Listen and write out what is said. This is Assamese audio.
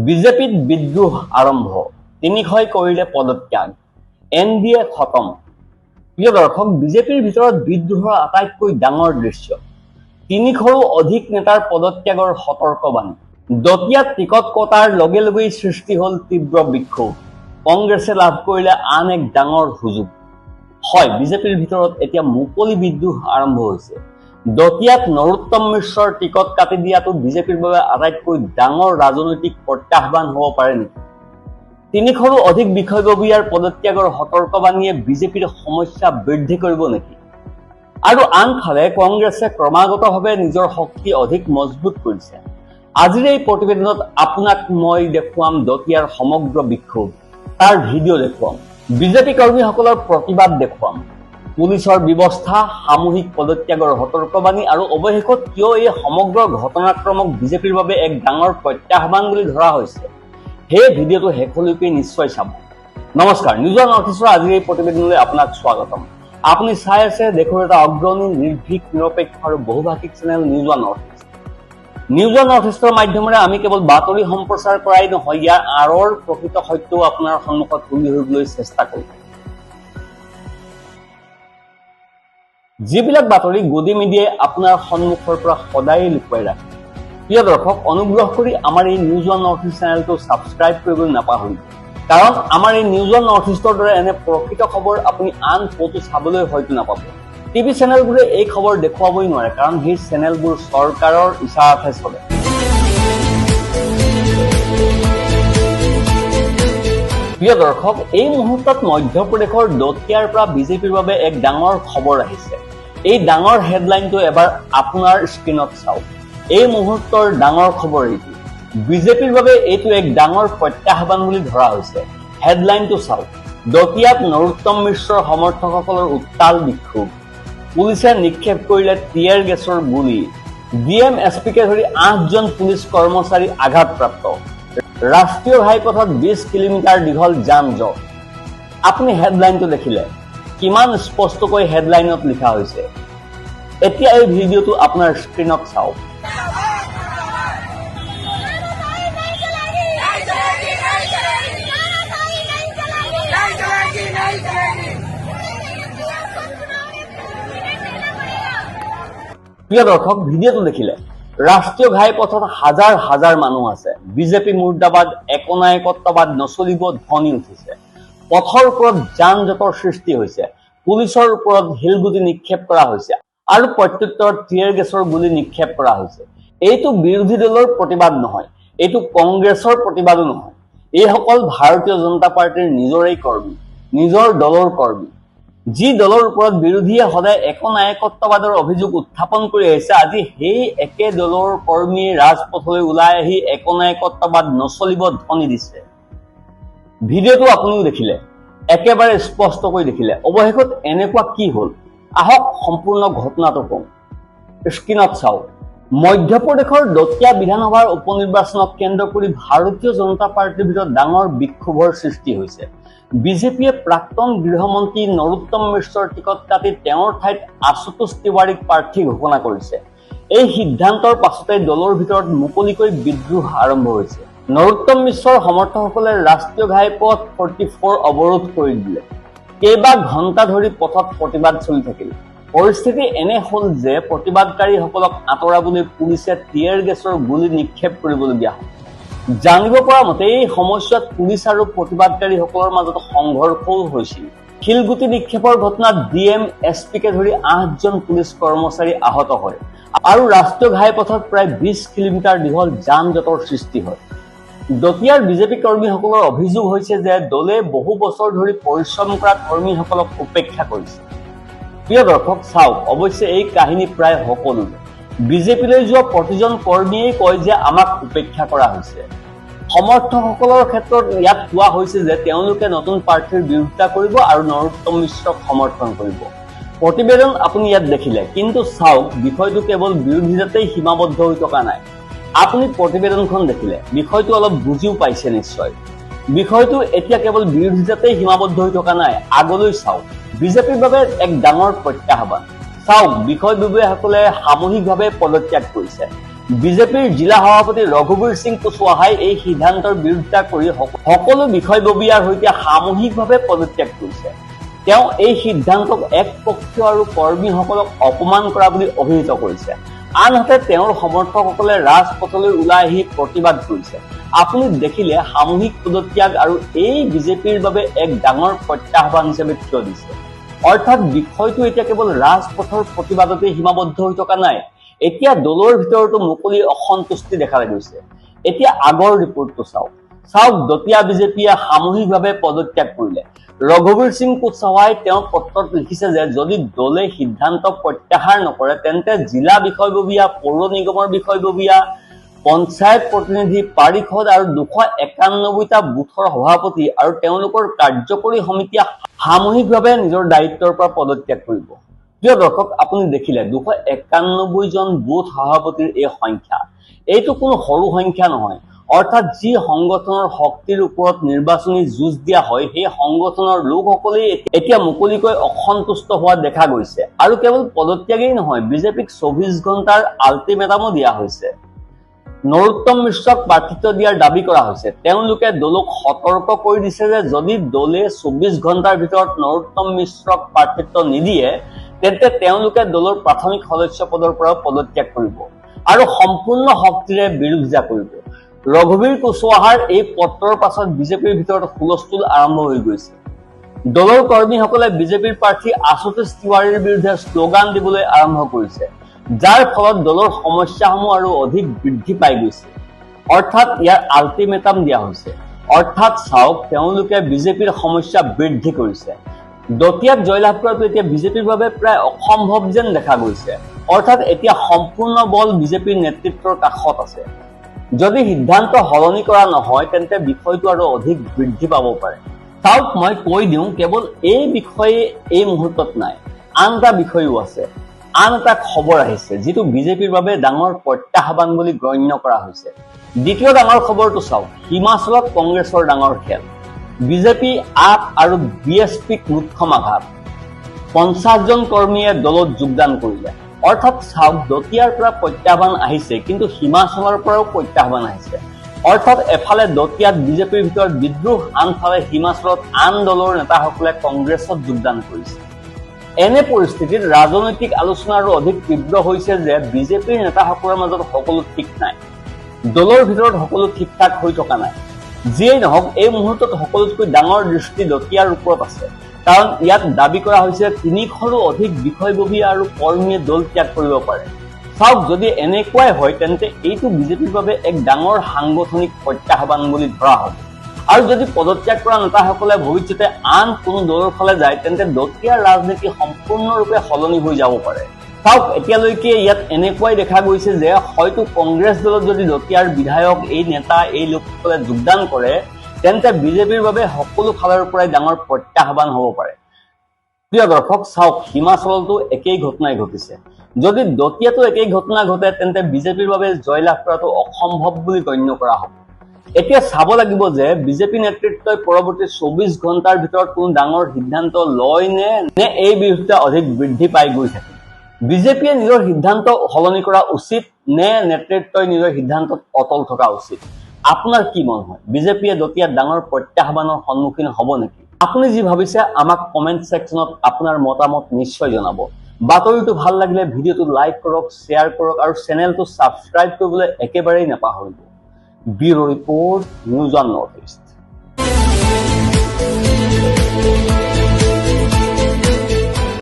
বিজেপিত বিদ্ৰোহ আৰম্ভ, ৩০০ কৰিলে পদত্যাগ, NDA খতম। প্ৰিয় দৰ্শক, বিজেপিৰ ভিতৰত বিদ্ৰোহৰ আটাইতকৈ ডাঙৰ দৃশ্য, ৩০০ৰো অধিক নেতাৰ পদত্যাগৰ সতৰ্কবাণী। দতিয়াত টিকট কটাৰ লগে লগেই সৃষ্টি হ'ল তীব্ৰ বিক্ষোভ। কংগ্ৰেছে লাভ কৰিলে আন এক ডাঙৰ সুযোগ। হয়, বিজেপিৰ ভিতৰত এতিয়া মুকলি বিদ্ৰোহ আৰম্ভ হৈছে। দতিয়াত নৰোত্তম মিশ্ৰৰ টিকট কাটি দিয়াটো বিজেপিৰ বাবে আটাইতকৈ ডাঙৰ ৰাজনৈতিক প্ৰত্যাহ্বান হ'ব পাৰে নেকি? ৩০০ৰো অধিক বিষয়ববীয়াৰ পদত্যাগৰ সতৰ্কবাণীয়ে বিজেপিৰ সমস্যা বৃদ্ধি কৰিব নেকি? আৰু আনফালে কংগ্ৰেছে ক্ৰমাগতভাৱে নিজৰ শক্তি অধিক মজবুত কৰিছে। আজিৰ এই প্ৰতিবেদনত আপোনাক মই দেখুৱাম দতিয়াৰ সমগ্ৰ বিক্ষোভ, তাৰ ভিডিঅ' দেখুৱাম, বিজেপি কৰ্মীসকলৰ প্ৰতিবাদ দেখুৱাম, পুলিচৰ ব্যৱস্থা, সামূহিক পদত্যাগৰ সতৰ্কবাণী আৰু অৱশেষত কিয় এই সমগ্ৰ ঘটনাক্ৰমক বিজেপিৰ বাবে এক ডাঙৰ প্ৰত্যাহ্বান বুলি ধৰা হৈছে। সেই ভিডিঅ'টো শেষলৈকে নিশ্চয় চাব। নমস্কাৰ, নিউজ ওৱান নৰ্থ ইষ্টৰ আজিৰ এই প্ৰতিবেদনলৈ আপোনাক স্বাগতম। আপুনি চাই আছে দেশৰ এটা অগ্ৰণী, নিৰ্ভীক, নিৰপেক্ষ আৰু বহুভাষিক channel News one North East. নিউজ ওৱান নৰ্থ ইষ্টৰ মাধ্যমেৰে আমি কেৱল বাতৰি সম্প্ৰচাৰ কৰাই নহয়, ইয়াৰ আঁৰৰ প্ৰকৃত সত্যও আপোনাৰ সন্মুখত তুলি ধৰিবলৈ চেষ্টা কৰিম। যিবিলাক বাতৰি গদি মিডিয়াই আপোনাৰ সন্মুখৰ পৰা সদায় লুকুৱাই ৰাখে। প্ৰিয় দৰ্শক, অনুগ্ৰহ কৰি আমাৰ এই নিউজ ওৱান নৰ্থ ইষ্ট চেনেলটো ছাবস্ক্ৰাইব কৰিবলৈ নাপাহৰিব, কাৰণ আমাৰ এই নিউজ ওৱান নৰ্থ ইষ্টৰ দৰে এনে প্ৰকৃত খবৰ আপুনি আন ক'তো চাবলৈ হয়তো নাপাব। টিভি চেনেলবোৰে এই খবৰ দেখুৱাবই নোৱাৰে, কাৰণ সেই চেনেলবোৰ চৰকাৰৰ ইচাৰাতহে চলে। প্ৰিয় দৰ্শক, এই মুহূৰ্তত মধ্যপ্ৰদেশৰ দতিয়াৰ পৰা বিজেপিৰ বাবে এক ডাঙৰ খবৰ আহিছে। এই ডাঙৰ হেডলাইনটো এবাৰ আপোনাৰ স্ক্ৰীণত চাওক। এই মুহূৰ্তৰ ডাঙৰ খবৰ এইটো। বিজেপিৰ বাবে এইটো এক ডাঙৰ প্ৰত্যাহ্বান বুলি ধৰা হৈছে। হেডলাইনটো চাওক। দতিয়াত নৰোত্তম মিশ্ৰৰ সমৰ্থকসকলৰ উত্তাল বিক্ষোভ। পুলিচে নিক্ষেপ কৰিলে টিয়াৰ গেছৰ গুলী। ডিএম এছপিকে ধৰি ৮জন পুলিচ কৰ্মচাৰী আঘাতপ্ৰাপ্ত। ৰাষ্ট্ৰীয় ঘাইপথত ২০ কিলোমিটাৰ দীঘল যান-জঁট। আপুনি হেডলাইনটো দেখিলে, কিমান স্পষ্টকৈ হেডলাইনত লিখা হৈছে। এতিয়া এই ভিডিঅ'টো আপোনাৰ স্ক্ৰীণত চাওক। প্ৰিয় দৰ্শক, ভিডিঅ'টো দেখিলে, ৰাষ্ট্ৰীয় ঘাইপথত হাজাৰ হাজাৰ মানুহ আছে। বিজেপি মুৰ্দাবাদ, একনায়কত্ববাদ নচলিব ধ্বনি উঠিছে। পথৰ ওপৰত যান-জঁটৰ সৃষ্টি হৈছে। পুলিচৰ ওপৰত শিলগুটি নিক্ষেপ কৰা হৈছে আৰু প্ৰত্যুত্তৰত টিয়াৰ গেছৰ গুলী নিক্ষেপ কৰা হৈছে। এইটো বিৰোধী দলৰ প্ৰতিবাদ নহয়, এইটো কংগ্ৰেছৰ প্ৰতিবাদো নহয়। এইসকল ভাৰতীয় জনতা পাৰ্টীৰ নিজৰেই কৰ্মী, নিজৰ দলৰ কৰ্মী। যি দলৰ ওপৰত বিৰোধীয়ে সদায় একনায়কত্ববাদৰ অভিযোগ উত্থাপন কৰি আহিছে, আজি সেই একে দলৰ কৰ্মীয়ে ৰাজপথলৈ ওলাই আহি একনায়কত্ববাদ নচলিব ধ্বনি দিছে। ভিডিঅ'টো আপুনিও দেখিলে, একেবাৰে স্পষ্টকৈ দেখিলে। অৱশেষত এনেকুৱা কি হ'ল, আহক সম্পূৰ্ণ ঘটনাটো কওঁ। স্ক্ৰীণত চাওক। মধ্যপ্ৰদেশৰ দতিয়া বিধানসভাৰ উপনিৰ্বাচনক কেন্দ্ৰ কৰি ভাৰতীয় জনতা পাৰ্টীৰ ভিতৰত ডাঙৰ বিক্ষোভৰ সৃষ্টি হৈছে। বিজেপিয়ে প্ৰাক্তন গৃহমন্ত্ৰী নৰোত্তম মিশ্ৰৰ টিকট কাটি তেওঁৰ ঠাইত আশুতোষ তিৱাৰীক প্ৰাৰ্থী ঘোষণা কৰিছে। এই সিদ্ধান্তৰ পাছতে দলৰ ভিতৰত মুকলিকৈ বিদ্ৰোহ আৰম্ভ হৈছে। নৰোত্তম মিশ্ৰৰ সমৰ্থকসকলে ৰাষ্ট্ৰীয় ঘাইপথ 44 অৱৰোধ কৰি দিলে। কেইবা ঘণ্টা ধৰি পথত প্ৰতিবাদ চলি থাকিল। পৰিস্থিতি এনে হ'ল যে প্ৰতিবাদকাৰীসকলক আঁতৰাবলৈ পুলিচে টিয়াৰ গেছৰ গুলী নিক্ষেপ কৰিবলগীয়া হ'ল। জানিব পৰা মতে এই সময়ছোৱাত পুলিচ আৰু প্ৰতিবাদকাৰীসকলৰ মাজত সংঘৰ্ষও হৈছিল। শিলগুটি নিক্ষেপৰ ঘটনাত ডিএম এছপিকে ধৰি ৮জন পুলিচ কৰ্মচাৰী আহত হয় আৰু ৰাষ্ট্ৰীয় ঘাইপথত প্ৰায় ২০ কিলোমিটাৰ দীঘল যান-জঁটৰ সৃষ্টি হয়। দতিয়াৰ বিজেপি কৰ্মীসকলৰ অভিযোগ হৈছে যে দলে বহু বছৰ ধৰি পৰিশ্ৰম কৰা কৰ্মীসকলক উপেক্ষা কৰিছে। প্ৰিয় দৰ্শক, চাওক, অৱশ্যে এই কাহিনী প্ৰায় সকলোৰে। বিজেপিলৈ যোৱা প্ৰতিজন কৰ্মীয়ে কয় যে আমাক উপেক্ষা কৰা হৈছে। সমৰ্থকসকলৰ ক্ষেত্ৰত ইয়াত কোৱা হৈছে যে তেওঁলোকে নতুন প্ৰাৰ্থীৰ বিৰোধিতা কৰিব আৰু নৰোত্তম মিশ্ৰক সমৰ্থন কৰিব। প্ৰতিবেদন আপুনি ইয়াত দেখিলে, কিন্তু চাওক, বিষয়টো কেৱল বিৰোধিতাতেই সীমাবদ্ধ হৈ থকা নাই। আপুনি প্ৰতিবেদনখন দেখিলে, বিষয়টো অলপ বুজিও পাইছে নিশ্চয়। বিষয়টো এতিয়া কেৱল বিৰোধিতাতেই সীমাবদ্ধ হৈ থকা নাই, আগলৈ চাওক। বিজেপিৰ বাবে এক ডাঙৰ প্ৰত্যাহ্বান। চাওক, বিষয়ববীয়াসকলে সামূহিকভাৱে পদত্যাগ কৰিছে। কংগ্ৰেছে ৩০০ৰো অধিক নেতাৰ পদত্যাগৰ সতৰ্কবাণী জাৰি কৰিছে। বিজেপিৰ বাবে এইটো এক ডাঙৰ প্ৰত্যাহ্বান। ৩০০ৰো অধিক নেতাৰ পদত্যাগৰ সতৰ্কবাণী। চাওক, বিষয়ববীয়াসকলে সামূহিকভাৱে পদত্যাগ কৰিছে। বিজেপিৰ জিলা সভাপতি ৰঘুবীৰ সিং কুশৱাহাই এই সিদ্ধান্তৰ বিৰোধিতা কৰি সকলো বিষয়ববীয়াৰ সৈতে সামূহিকভাৱে পদত্যাগ কৰিছে। তেওঁ এই সিদ্ধান্তক একপক্ষীয় আৰু কৰ্মীসকলক অপমান কৰা বুলি অভিহিত কৰিছে। আনহাতে তেওঁৰ সমৰ্থকসকলে ৰাজপথলৈ ওলাই আহি প্ৰতিবাদ কৰিছে। আপুনি দেখিলে সামূহিক পদত্যাগ আৰু এই বিজেপিৰ বাবে এক ডাঙৰ প্ৰত্যাহ্বান হিচাপে থিয় দিছে। অৰ্থাৎ বিষয়টো এতিয়া কেৱল ৰাজপথৰ প্ৰতিবাদতে সীমাবদ্ধ হৈ থকা নাই, এতিয়া দলৰ ভিতৰতো মুকলি অসন্তুষ্টি দেখা গৈছে। এতিয়া আগৰ ৰিপৰ্টটো চাওক দতিয়া বিজেপিয়ে সামূহিকভাৱে পদত্যাগ কৰিলে। ৰঘুবীৰ সিং কুশৱাহাই তেওঁৰ পত্ৰত লিখিছে যে যদি দলে সিদ্ধান্ত প্ৰত্যাহাৰ নকৰে তেন্তে জিলা বিষয়ববীয়া, পৌৰ নিগমৰ বিষয়ববীয়া, পঞ্চায়ত প্ৰতিনিধি, পাৰিষদ আৰু 291টা বুথৰ সভাপতি আৰু তেওঁলোকৰ কাৰ্যকৰী সমিতিয়ে সামূহিকভাৱে নিজৰ দায়িত্বৰ পৰা পদত্যাগ কৰিব। প্ৰিয় দৰ্শক, আপুনি দেখিলে 291 জন বুথ সভাপতিৰ এই সংখ্যা, এইটো কোনো সৰু সংখ্যা নহয়। অৰ্থাৎ যি সংগঠনৰ শক্তিৰ ওপৰত নিৰ্বাচনী যুঁজ দিয়া হয়, সেই সংগঠনৰ লোকসকলেই এতিয়া মুকলিকৈ অসন্তুষ্ট হোৱা দেখা গৈছে। আৰু কেৱল পদত্যাগেই নহয়, বিজেপিক 24 ঘণ্টাৰ আল্টিমেটামো দিয়া হৈছে। নৰোত্তম মিশ্ৰক প্ৰাৰ্থিত্ব দিয়াৰ দাবী কৰা হৈছে। তেওঁলোকে দলক সতৰ্ক কৰি দিছে যে যদি দলে 24 ঘণ্টাৰ ভিতৰত নৰোত্তম মিশ্ৰক প্ৰাৰ্থিত্ব নিদিয়ে তেন্তে তেওঁলোকে দলৰ প্ৰাথমিক সদস্য পদৰ পৰা পদত্যাগ কৰিব আৰু সম্পূৰ্ণ শক্তিৰে বিৰোধিতা কৰিব। ৰঘুবীৰ কুশৱাহাৰ এই পত্ৰৰ পাছত বিজেপিৰ ভিতৰত হুলস্থুল আৰম্ভ হৈ গৈছে। দলৰ কৰ্মীসকলে বিজেপিৰ প্ৰাৰ্থী আশুতোষ তিৱাৰীৰ বিৰুদ্ধে শ্লোগান দিবলৈ আৰম্ভ কৰিছে, যাৰ ফলত দলৰ সমস্যাসমূহ আৰু অধিক বৃদ্ধি পাই গৈছে। অৰ্থাৎ ইয়াৰ আল্টিমেটাম দিয়া হৈছে। অৰ্থাৎ তেওঁলোকে বিজেপিৰ সমস্যা বৃদ্ধি কৰিছে। দতিয়াত জয়লাভ কৰাটো এতিয়া বিজেপিৰ বাবে প্ৰায় অসম্ভৱ যেন দেখা গৈছে। অৰ্থাৎ এতিয়া সম্পূৰ্ণ বল বিজেপিৰ নেতৃত্বৰ কাষত আছে। যদি সিদ্ধান্ত সলনি কৰা নহয় তেন্তে বিষয়টো আৰু অধিক বৃদ্ধি পাব পাৰে। মই কৈ দিওঁ, কেৱল এই বিষয়ে এই মুহূৰ্তত নাই, আন এটা বিষয়ও আছে। আন এটা খবৰ আহিছে যিটো বিজেপিৰ বাবে ডাঙৰ প্ৰত্যাহ্বান বুলি গণ্য কৰা হৈছে। দ্বিতীয় ডাঙৰ খবৰটো হিমাচলত কংগ্ৰেছৰ ডাঙৰ খেল। বিজেপি, আপ আৰু BSPক মুখ্যম আঘাত। 50 জন কৰ্মীয়ে দলত যোগদান কৰিলে। অৰ্থাৎ দতিয়াৰ পৰা প্ৰত্যাহ্বান আহিছে, কিন্তু হিমাচলৰ পৰাও প্ৰত্যাহ্বান আহিছে। অৰ্থাৎ এফালে দতিয়াত বিজেপিৰ ভিতৰত বিদ্ৰোহ, আনফালে হিমাচলত আন দলৰ নেতাসকলে কংগ্ৰেছত যোগদান কৰিছে। এনে পৰিস্থিতিত ৰাজনৈতিক আলোচনা আৰু অধিক তীব্ৰ হৈছে যে বিজেপিৰ নেতাসকলৰ মাজত সকলো ঠিক নাই, দলৰ ভিতৰত সকলো ঠিক ঠাক হৈ থকা নাই। যিয়েই নহওক, এই মুহূৰ্তত সকলোতকৈ ডাঙৰ দৃষ্টি দতিয়াৰ ওপৰত আছে, কাৰণ ইয়াত দাবী কৰা হৈছে 300ৰো অধিক বিষয়ববীয়া আৰু কৰ্মীয়ে দল ত্যাগ কৰিব পাৰে। যদি এনেকুৱাই হয় তেন্তে এইটো বিজেপিৰ বাবে এক ডাঙৰ সাংগঠনিক প্ৰত্যাহ্বান বুলি ধৰা হ'ব। আৰু যদি পদত্যাগ কৰা নেতাসকলে ভৱিষ্যতে আন কোনো দলৰ ফালে যায় তেন্তে দতিয়াৰ ৰাজনীতি সম্পূৰ্ণৰূপে সলনি হৈ যাব পাৰে। এতিয়ালৈকে ইয়াত এনেকুৱাই দেখা গৈছে যে হয়তো কংগ্ৰেছ দলত যদি দতিয়াৰ বিধায়ক, এই নেতা, এই লোকসকলে যোগদান কৰে তেন্তে বিজেপিৰ বাবে সকলো ফালৰ পৰাই ডাঙৰ প্ৰত্যাহ্বান হ'ব পাৰে। প্ৰিয় দৰ্শক, হিমাচলতো একেই ঘটনাই ঘটিছে। যদি দতিয়াতো একেই ঘটনা ঘটে তেন্তে বিজেপিৰ বাবে জয়লাভ কৰাটো অসম্ভৱ বুলি গণ্য কৰা হ'ব। এতিয়া চাব লাগিব যে বিজেপি নেতৃত্বই পৰৱৰ্তী 24 ঘণ্টাৰ ভিতৰত কোনো ডাঙৰ সিদ্ধান্ত লয় নে এই বিৰোধিতা অধিক বৃদ্ধি পাই গৈ থাকে। বিজেপিয়ে নিজৰ সিদ্ধান্ত সলনি কৰা উচিত নে নেতৃত্বই নিজৰ সিদ্ধান্তত অটল থকা উচিত? আপোনাৰ কি মন হয়? বিজেপিয়ে দতিয়াত ডাঙৰ প্ৰত্যাহ্বানৰ সন্মুখীন হ'ব নেকি? আপুনি যি ভাবিছে আমাক কমেন্ট সেকশনত আপোনাৰ মতামত নিশ্চয় জনাব। বাতৰিটো ভাল লাগিলে ভিডিঅ'টো লাইক কৰক, শ্বেয়াৰ কৰক আৰু চেনেলটো ছাবস্ক্ৰাইব কৰিবলৈ একেবাৰেই নাপাহৰিব। Bureau report, news on north east.